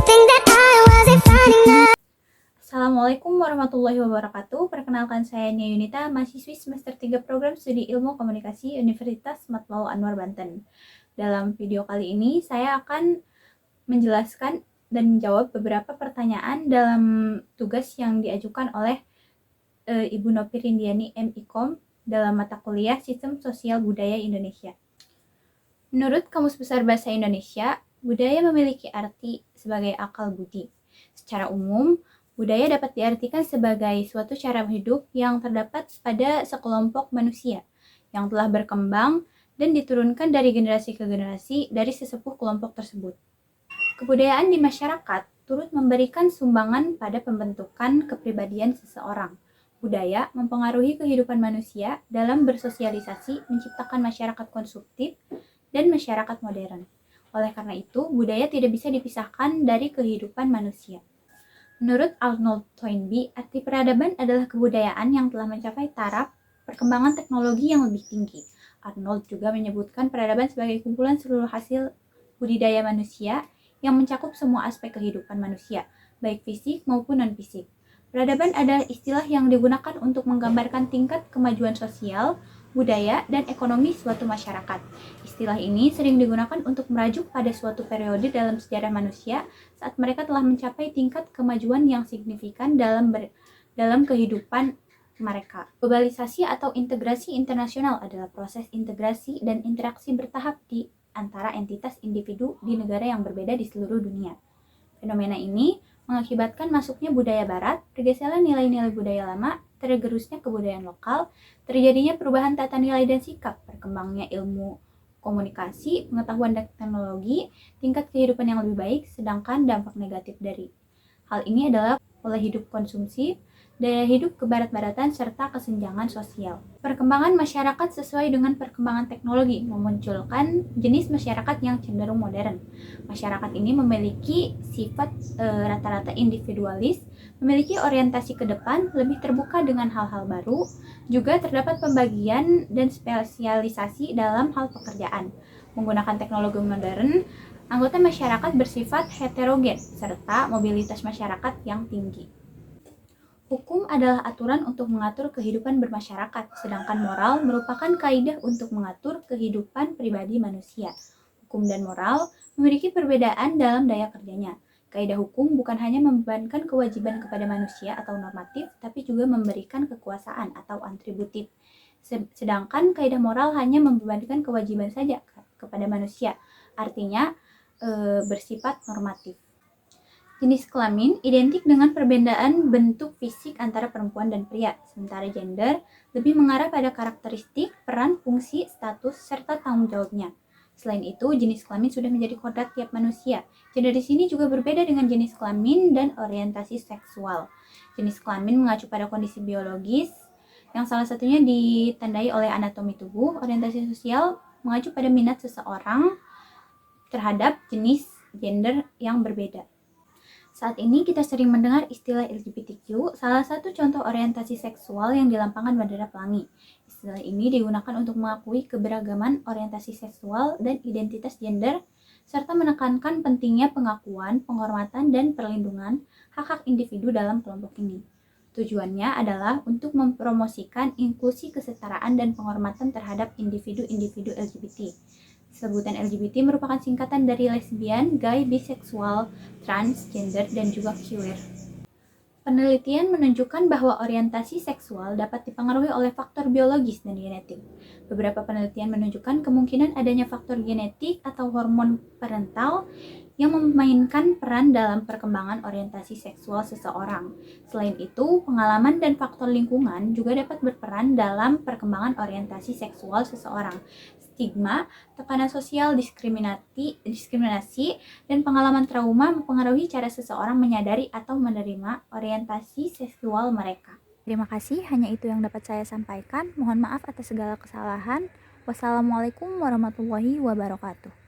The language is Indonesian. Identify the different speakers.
Speaker 1: Think that I wasn't fine enough.
Speaker 2: Assalamualaikum warahmatullahi wabarakatuh. Perkenalkan saya Nia Yunita, mahasiswi semester 3 Program Studi Ilmu Komunikasi Universitas Matlaul Anwar Banten. Dalam video kali ini saya akan menjelaskan dan menjawab beberapa pertanyaan dalam tugas yang diajukan oleh Ibu Nopi Rindiani MIKOM dalam mata kuliah Sistem Sosial Budaya Indonesia. Menurut Kamus Besar Bahasa Indonesia, budaya memiliki arti sebagai akal budi. Secara umum, budaya dapat diartikan sebagai suatu cara hidup yang terdapat pada sekelompok manusia yang telah berkembang dan diturunkan dari generasi ke generasi dari sesepuh kelompok tersebut. Kebudayaan di masyarakat turut memberikan sumbangan pada pembentukan kepribadian seseorang. Budaya mempengaruhi kehidupan manusia dalam bersosialisasi, menciptakan masyarakat konsumtif dan masyarakat modern. Oleh karena itu, budaya tidak bisa dipisahkan dari kehidupan manusia. Menurut Arnold Toynbee, arti peradaban adalah kebudayaan yang telah mencapai taraf perkembangan teknologi yang lebih tinggi. Arnold juga menyebutkan peradaban sebagai kumpulan seluruh hasil budidaya manusia yang mencakup semua aspek kehidupan manusia, baik fisik maupun non-fisik. Peradaban adalah istilah yang digunakan untuk menggambarkan tingkat kemajuan sosial, budaya, dan ekonomi suatu masyarakat. Istilah ini sering digunakan untuk merujuk pada suatu periode dalam sejarah manusia saat mereka telah mencapai tingkat kemajuan yang signifikan dalam kehidupan mereka. Globalisasi atau integrasi internasional adalah proses integrasi dan interaksi bertahap di antara entitas individu di negara yang berbeda di seluruh dunia. Fenomena ini mengakibatkan masuknya budaya barat, pergeseran nilai-nilai budaya lama, tergerusnya kebudayaan lokal, terjadinya perubahan tata nilai dan sikap, berkembangnya ilmu komunikasi, pengetahuan dan teknologi, tingkat kehidupan yang lebih baik, sedangkan dampak negatif dari hal ini adalah pola hidup konsumsi, daya hidup kebarat-baratan, serta kesenjangan sosial. Perkembangan masyarakat sesuai dengan perkembangan teknologi memunculkan jenis masyarakat yang cenderung modern. Masyarakat ini memiliki sifat rata-rata individualis, memiliki orientasi ke depan, lebih terbuka dengan hal-hal baru, juga terdapat pembagian dan spesialisasi dalam hal pekerjaan. Menggunakan teknologi modern, anggota masyarakat bersifat heterogen, serta mobilitas masyarakat yang tinggi. Hukum adalah aturan untuk mengatur kehidupan bermasyarakat, sedangkan moral merupakan kaidah untuk mengatur kehidupan pribadi manusia. Hukum dan moral memiliki perbedaan dalam daya kerjanya. Kaidah hukum bukan hanya membebankan kewajiban kepada manusia atau normatif, tapi juga memberikan kekuasaan atau atributif. Sedangkan kaidah moral hanya membebankan kewajiban saja kepada manusia, artinya bersifat normatif. Jenis kelamin identik dengan perbedaan bentuk fisik antara perempuan dan pria, sementara gender lebih mengarah pada karakteristik, peran, fungsi, status, serta tanggung jawabnya. Selain itu, jenis kelamin sudah menjadi kodrat tiap manusia. Gender di sini juga berbeda dengan jenis kelamin dan orientasi seksual. Jenis kelamin mengacu pada kondisi biologis, yang salah satunya ditandai oleh anatomi tubuh. Orientasi sosial mengacu pada minat seseorang terhadap jenis gender yang berbeda. Saat ini kita sering mendengar istilah LGBTQ, salah satu contoh orientasi seksual yang dilampangkan bendera pelangi. Istilah ini digunakan untuk mengakui keberagaman orientasi seksual dan identitas gender, serta menekankan pentingnya pengakuan, penghormatan, dan perlindungan hak-hak individu dalam kelompok ini. Tujuannya adalah untuk mempromosikan inklusi kesetaraan dan penghormatan terhadap individu-individu LGBT. Sebutan LGBT merupakan singkatan dari lesbian, gay, biseksual, transgender, dan juga queer. Penelitian menunjukkan bahwa orientasi seksual dapat dipengaruhi oleh faktor biologis dan genetik. Beberapa penelitian menunjukkan kemungkinan adanya faktor genetik atau hormon parental yang memainkan peran dalam perkembangan orientasi seksual seseorang. Selain itu, pengalaman dan faktor lingkungan juga dapat berperan dalam perkembangan orientasi seksual seseorang. Stigma, tekanan sosial, diskriminasi, dan pengalaman trauma mempengaruhi cara seseorang menyadari atau menerima orientasi seksual mereka. Terima kasih, hanya itu yang dapat saya sampaikan. Mohon maaf atas segala kesalahan. Wassalamualaikum warahmatullahi wabarakatuh.